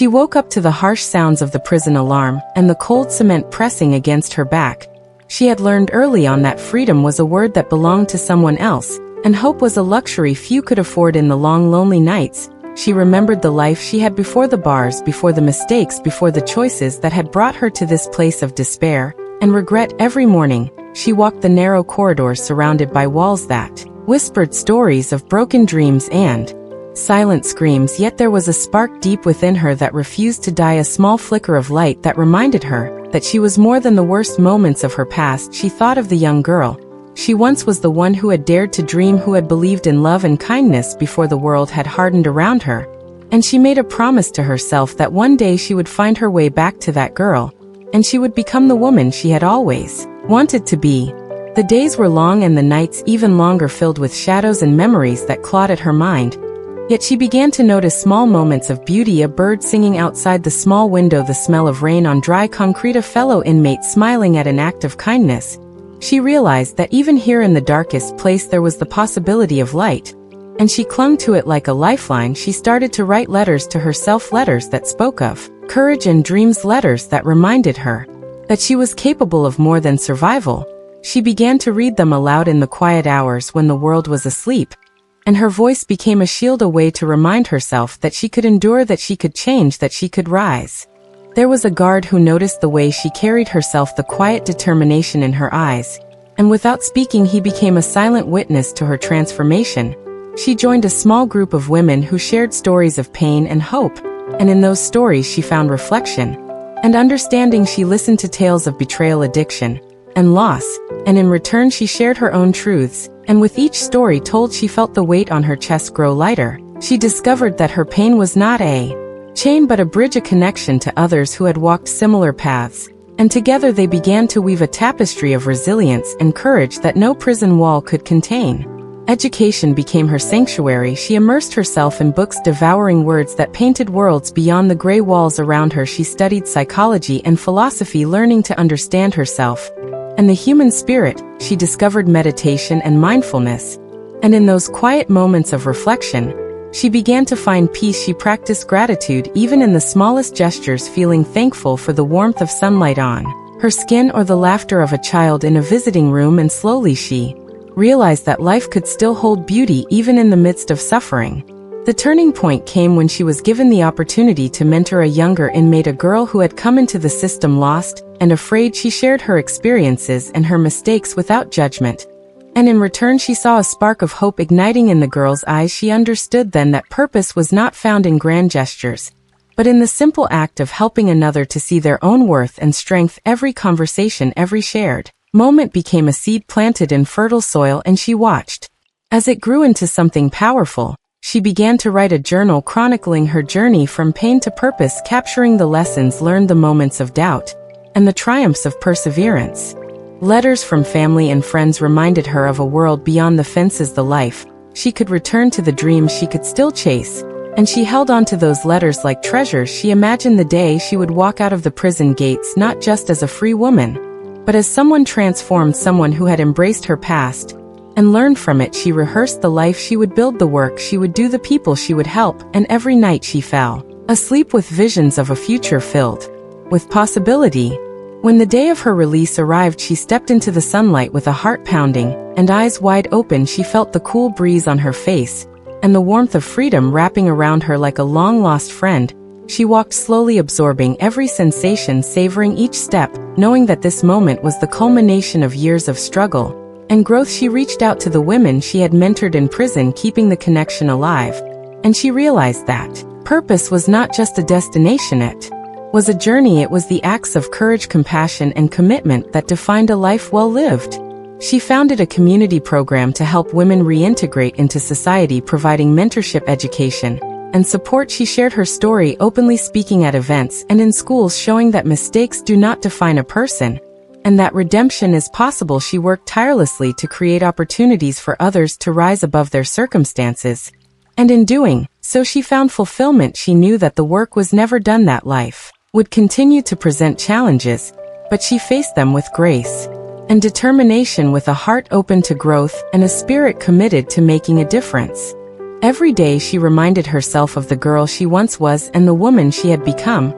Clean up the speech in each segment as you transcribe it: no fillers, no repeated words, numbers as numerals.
She woke up to the harsh sounds of the prison alarm and the cold cement pressing against her back. She had learned early on that freedom was a word that belonged to someone else, and hope was a luxury few could afford in the long lonely nights. She remembered the life she had before the bars, before the mistakes, before the choices that had brought her to this place of despair and regret. Every morning, she walked the narrow corridors surrounded by walls that whispered stories of broken dreams and silent screams, yet there was a spark deep within her that refused to die, a small flicker of light that reminded her that she was more than the worst moments of her past. She thought of the young girl she once was, the one who had dared to dream, who had believed in love and kindness before the world had hardened around her. And she made a promise to herself that one day she would find her way back to that girl, and she would become the woman she had always wanted to be. The days were long and the nights even longer, filled with shadows and memories that clawed at her mind. Yet she began to notice small moments of beauty: a bird singing outside the small window, the smell of rain on dry concrete, a fellow inmate smiling at an act of kindness. She realized that even here in the darkest place there was the possibility of light, and she clung to it like a lifeline. She started to write letters to herself, letters that spoke of courage and dreams, letters that reminded her that she was capable of more than survival. She began to read them aloud in the quiet hours when the world was asleep, and her voice became a shield, a way to remind herself that she could endure, that she could change, that she could rise. There was a guard who noticed the way she carried herself, the quiet determination in her eyes, and without speaking he became a silent witness to her transformation. She joined a small group of women who shared stories of pain and hope, and in those stories she found reflection and understanding. She listened to tales of betrayal, addiction, and loss, and in return she shared her own truths, and with each story told she felt the weight on her chest grow lighter. She discovered that her pain was not a chain but a bridge, a connection to others who had walked similar paths, and together they began to weave a tapestry of resilience and courage that no prison wall could contain. Education became her sanctuary. She immersed herself in books, devouring words that painted worlds beyond the gray walls around her. She studied psychology and philosophy, learning to understand herself and the human spirit. She discovered meditation and mindfulness, and in those quiet moments of reflection, she began to find peace. She practiced gratitude even in the smallest gestures, feeling thankful for the warmth of sunlight on her skin or the laughter of a child in a visiting room, and slowly she realized that life could still hold beauty even in the midst of suffering. The turning point came when she was given the opportunity to mentor a younger inmate, a girl who had come into the system lost and afraid. She shared her experiences and her mistakes without judgment, and in return she saw a spark of hope igniting in the girl's eyes. She understood then that purpose was not found in grand gestures, but in the simple act of helping another to see their own worth and strength. Every conversation, every shared moment became a seed planted in fertile soil, and she watched as it grew into something powerful. She began to write a journal chronicling her journey from pain to purpose, capturing the lessons learned, the moments of doubt, and the triumphs of perseverance. Letters from family and friends reminded her of a world beyond the fences, the life she could return to, the dreams she could still chase, and she held on to those letters like treasures. She imagined the day she would walk out of the prison gates not just as a free woman, but as someone transformed, someone who had embraced her past and learned from it. She rehearsed the life she would build, the work she would do, the people she would help, and every night she fell asleep with visions of a future filled with possibility. When the day of her release arrived, she stepped into the sunlight with a heart pounding and eyes wide open. She felt the cool breeze on her face and the warmth of freedom wrapping around her like a long-lost friend. She walked slowly, absorbing every sensation, savoring each step, knowing that this moment was the culmination of years of struggle and growth. She reached out to the women she had mentored in prison, keeping the connection alive, and she realized that purpose was not just a destination, it was a journey. It was the acts of courage, compassion, and commitment that defined a life well lived. She founded a community program to help women reintegrate into society, providing mentorship, education, and support. She shared her story openly, speaking at events and in schools, showing that mistakes do not define a person, and that redemption is possible. She worked tirelessly to create opportunities for others to rise above their circumstances, and in doing so she found fulfillment. She knew that the work was never done, that life would continue to present challenges, but she faced them with grace and determination, with a heart open to growth and a spirit committed to making a difference. Every day she reminded herself of the girl she once was and the woman she had become,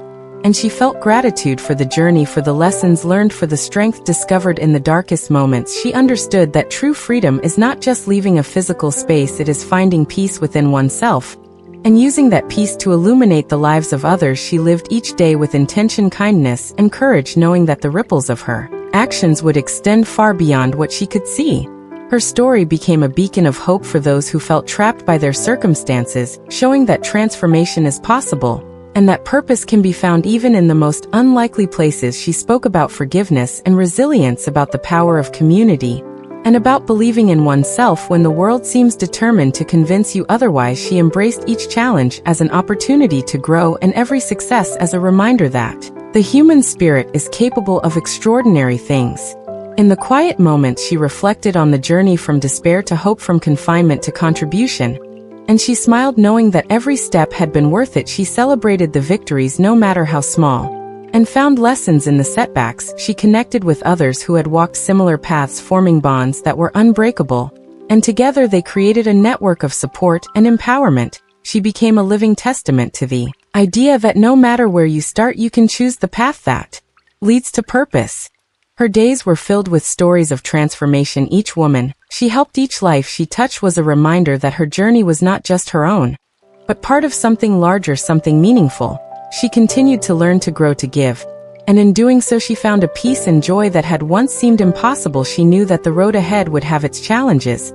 and she felt gratitude for the journey, for the lessons learned, for the strength discovered in the darkest moments. She understood that true freedom is not just leaving a physical space, it is finding peace within oneself, and using that peace to illuminate the lives of others. She lived each day with intention, kindness, and courage, knowing that the ripples of her actions would extend far beyond what she could see. Her story became a beacon of hope for those who felt trapped by their circumstances, showing that transformation is possible, and that purpose can be found even in the most unlikely places. She spoke about forgiveness and resilience, about the power of community, and about believing in oneself when the world seems determined to convince you otherwise. She embraced each challenge as an opportunity to grow, and every success as a reminder that the human spirit is capable of extraordinary things. In the quiet moments, she reflected on the journey from despair to hope, from confinement to contribution, and she smiled knowing that every step had been worth it. She celebrated the victories, no matter how small, and found lessons in the setbacks. She connected with others who had walked similar paths, forming bonds that were unbreakable, and together they created a network of support and empowerment. She became a living testament to the idea that no matter where you start, you can choose the path that leads to purpose. Her days were filled with stories of transformation. Each woman she helped, each life she touched was a reminder that her journey was not just her own, but part of something larger, something meaningful. She continued to learn, to grow, to give, and in doing so she found a peace and joy that had once seemed impossible. She knew that the road ahead would have its challenges,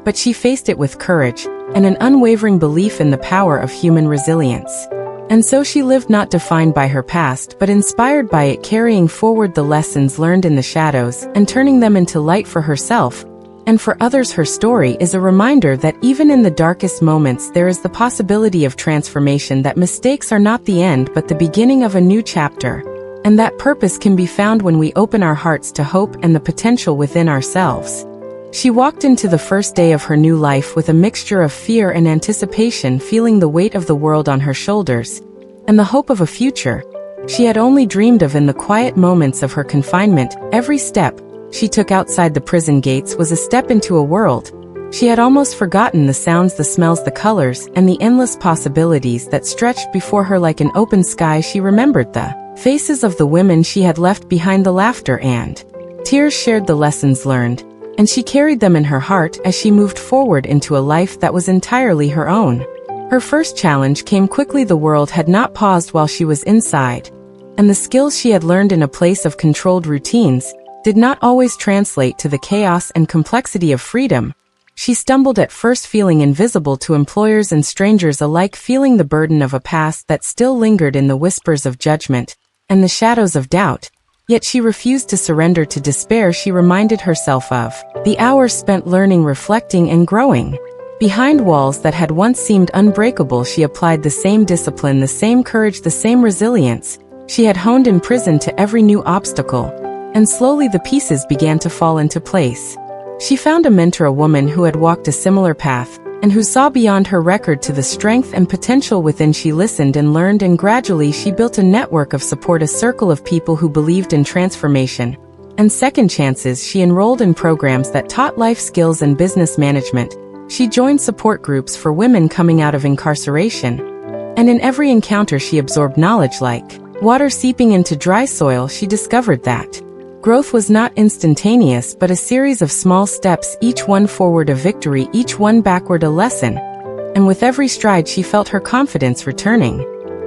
but she faced it with courage and an unwavering belief in the power of human resilience. And so she lived, not defined by her past, but inspired by it, carrying forward the lessons learned in the shadows and turning them into light for herself and for others. Her story is a reminder that even in the darkest moments there is the possibility of transformation, that mistakes are not the end but the beginning of a new chapter, and that purpose can be found when we open our hearts to hope and the potential within ourselves. She walked into the first day of her new life with a mixture of fear and anticipation, feeling the weight of the world on her shoulders and the hope of a future she had only dreamed of. In the quiet moments of her confinement, every step she took outside the prison gates was a step into a world she had almost forgotten, the sounds, the smells, the colors, and the endless possibilities that stretched before her like an open sky. She remembered the faces of the women she had left behind, the laughter and tears shared, the lessons learned, and she carried them in her heart as she moved forward into a life that was entirely her own. Her first challenge came quickly. The world had not paused while she was inside, and the skills she had learned in a place of controlled routines did not always translate to the chaos and complexity of freedom. She stumbled at first, feeling invisible to employers and strangers alike, feeling the burden of a past that still lingered in the whispers of judgment and the shadows of doubt. Yet she refused to surrender to despair. She reminded herself of the hours spent learning, reflecting, and growing. Behind walls that had once seemed unbreakable, she applied the same discipline, the same courage, the same resilience she had honed in prison to every new obstacle, and slowly the pieces began to fall into place. She found a mentor, a woman who had walked a similar path, and who saw beyond her record to the strength and potential within. She listened and learned, and gradually she built a network of support, a circle of people who believed in transformation and second chances. She enrolled in programs that taught life skills and business management. She joined support groups for women coming out of incarceration, and in every encounter she absorbed knowledge like water seeping into dry soil. She discovered that growth was not instantaneous but a series of small steps, each one forward a victory, each one backward a lesson. And with every stride she felt her confidence returning.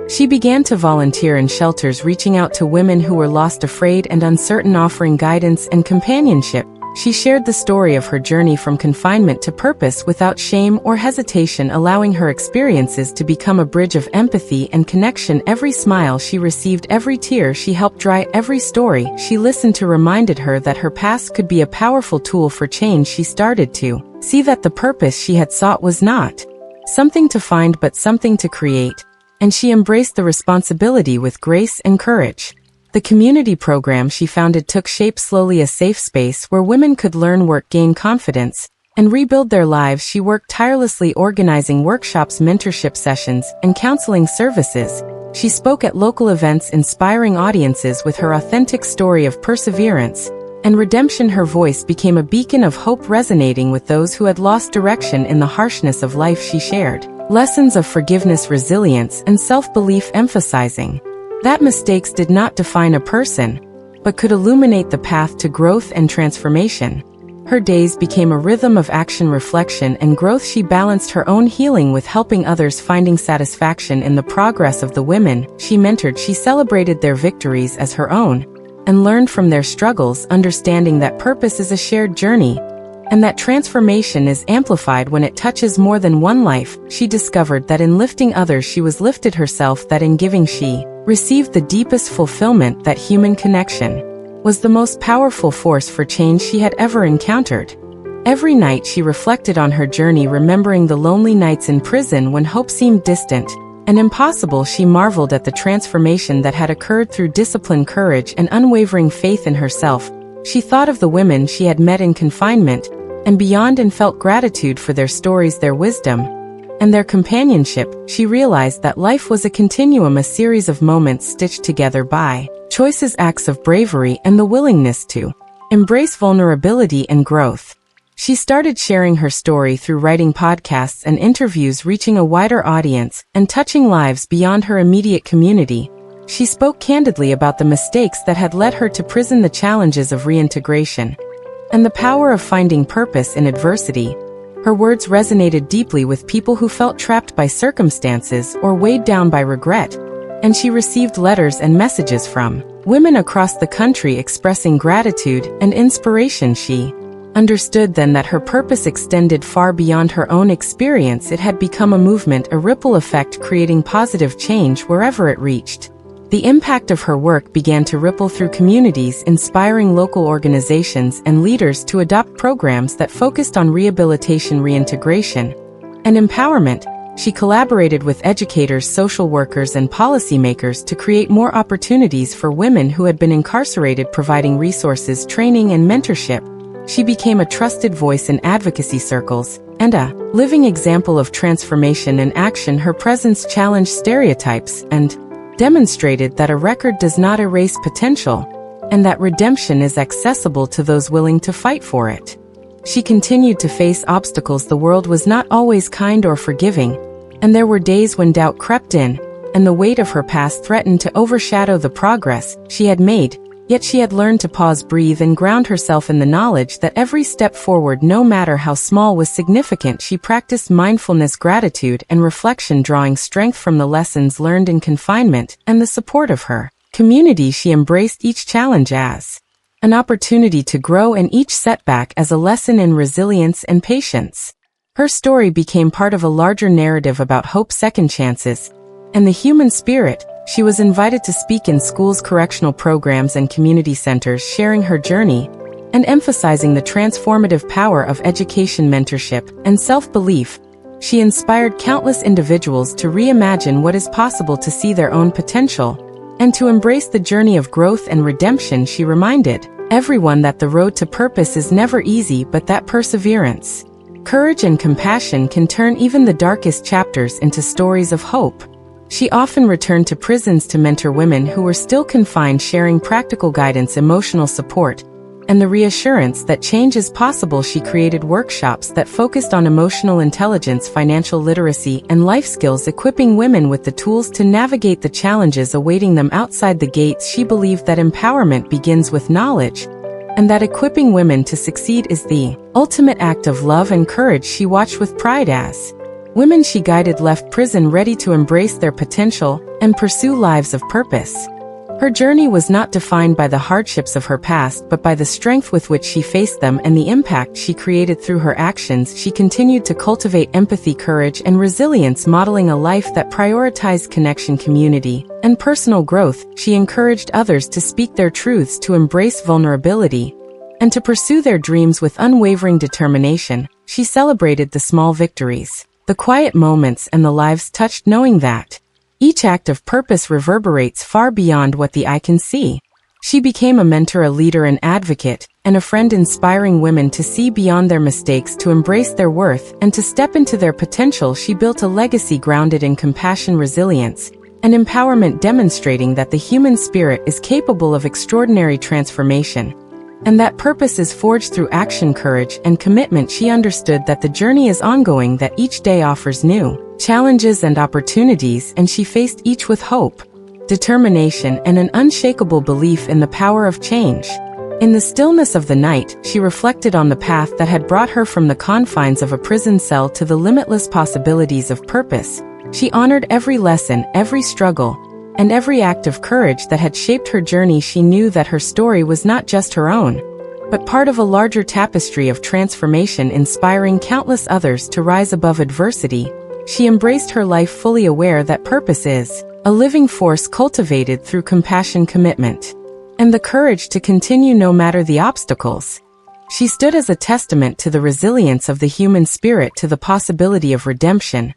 She began to volunteer in shelters, reaching out to women who were lost, afraid, and uncertain, offering guidance and companionship. She shared the story of her journey from confinement to purpose without shame or hesitation, allowing her experiences to become a bridge of empathy and connection. Every smile she received, every tear she helped dry, every story she listened to reminded her that her past could be a powerful tool for change. She started to see that the purpose she had sought was not something to find but something to create, and she embraced the responsibility with grace and courage. The community program she founded took shape slowly, a safe space where women could learn, work, gain confidence, and rebuild their lives. She worked tirelessly, organizing workshops, mentorship sessions, and counseling services. She spoke at local events, inspiring audiences with her authentic story of perseverance And redemption, her voice became a beacon of hope, resonating with those who had lost direction in the harshness of life. She shared lessons of forgiveness, resilience, and self-belief, emphasizing that mistakes did not define a person, but could illuminate the path to growth and transformation. Her days became a rhythm of action, reflection, and growth. She balanced her own healing with helping others, finding satisfaction in the progress of the women she mentored. She celebrated their victories as her own and learned from their struggles, understanding that purpose is a shared journey and that transformation is amplified when it touches more than one life. She discovered that in lifting others she was lifted herself, that in giving she received the deepest fulfillment, that human connection was the most powerful force for change she had ever encountered. Every night she reflected on her journey, remembering the lonely nights in prison when hope seemed distant and impossible. She marveled at the transformation that had occurred through discipline, courage, and unwavering faith in herself. She thought of the women she had met in confinement and beyond and felt gratitude for their stories, their wisdom, and their companionship. She realized that life was a continuum, a series of moments stitched together by choices, acts of bravery, and the willingness to embrace vulnerability and growth. She started sharing her story through writing podcasts and interviews, reaching a wider audience and touching lives beyond her immediate community. She spoke candidly about the mistakes that had led her to prison, the challenges of reintegration, and the power of finding purpose in adversity. Her words resonated deeply with people who felt trapped by circumstances or weighed down by regret, and she received letters and messages from women across the country expressing gratitude and inspiration. She understood then that her purpose extended far beyond her own experience. It had become a movement, a ripple effect, creating positive change wherever it reached. The impact of her work began to ripple through communities, inspiring local organizations and leaders to adopt programs that focused on rehabilitation, reintegration, and empowerment. She collaborated with educators, social workers, and policymakers to create more opportunities for women who had been incarcerated, providing resources, training, and mentorship. She became a trusted voice in advocacy circles and a living example of transformation in action. Her presence challenged stereotypes and demonstrated that a record does not erase potential, and that redemption is accessible to those willing to fight for it. She continued to face obstacles. The world was not always kind or forgiving, and there were days when doubt crept in, and the weight of her past threatened to overshadow the progress she had made. Yet she had learned to pause, breathe, and ground herself in the knowledge that every step forward, no matter how small, was significant. She practiced mindfulness, gratitude, and reflection, drawing strength from the lessons learned in confinement and the support of her community. She embraced each challenge as an opportunity to grow and each setback as a lesson in resilience and patience. Her story became part of a larger narrative about hope, second chances, and the human spirit. She was invited to speak in schools, correctional programs, and community centers, sharing her journey and emphasizing the transformative power of education, mentorship, and self-belief. She inspired countless individuals to reimagine what is possible, to see their own potential, and to embrace the journey of growth and redemption. She reminded everyone that the road to purpose is never easy, but that perseverance, courage, and compassion can turn even the darkest chapters into stories of hope. She often returned to prisons to mentor women who were still confined, sharing practical guidance, emotional support, and the reassurance that change is possible. She created workshops that focused on emotional intelligence, financial literacy, and life skills, equipping women with the tools to navigate the challenges awaiting them outside the gates. She believed that empowerment begins with knowledge, and that equipping women to succeed is the ultimate act of love and courage. She watched with pride as women she guided left prison ready to embrace their potential and pursue lives of purpose. Her journey was not defined by the hardships of her past, but by the strength with which she faced them and the impact she created through her actions. She continued to cultivate empathy, courage, and resilience, modeling a life that prioritized connection, community, and personal growth. She encouraged others to speak their truths, to embrace vulnerability, and to pursue their dreams with unwavering determination. She celebrated the small victories, the quiet moments, and the lives touched, knowing that each act of purpose reverberates far beyond what the eye can see. She became a mentor, a leader, an advocate, and a friend, inspiring women to see beyond their mistakes, to embrace their worth, and to step into their potential. She built a legacy grounded in compassion, resilience, and empowerment, demonstrating that the human spirit is capable of extraordinary transformation. And that purpose is forged through action, courage, and commitment. She understood that the journey is ongoing, that each day offers new challenges and opportunities, and she faced each with hope, determination, and an unshakable belief in the power of change. In the stillness of the night, she reflected on the path that had brought her from the confines of a prison cell to the limitless possibilities of purpose. She honored every lesson, every struggle, and every act of courage that had shaped her journey. She knew that her story was not just her own, but part of a larger tapestry of transformation, inspiring countless others to rise above adversity. She embraced her life fully aware that purpose is a living force cultivated through compassion, commitment, and the courage to continue no matter the obstacles. She stood as a testament to the resilience of the human spirit, to the possibility of redemption,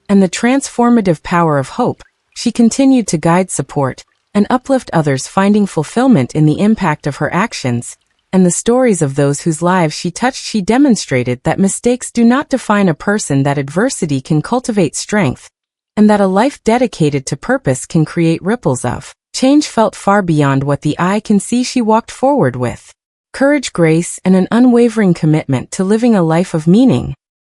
and the transformative power of hope. She continued to guide, support, and uplift others, finding fulfillment in the impact of her actions and the stories of those whose lives she touched. She demonstrated that mistakes do not define a person, that adversity can cultivate strength, and that a life dedicated to purpose can create ripples of change felt far beyond what the eye can see. She walked forward with courage, grace, and an unwavering commitment to living a life of meaning.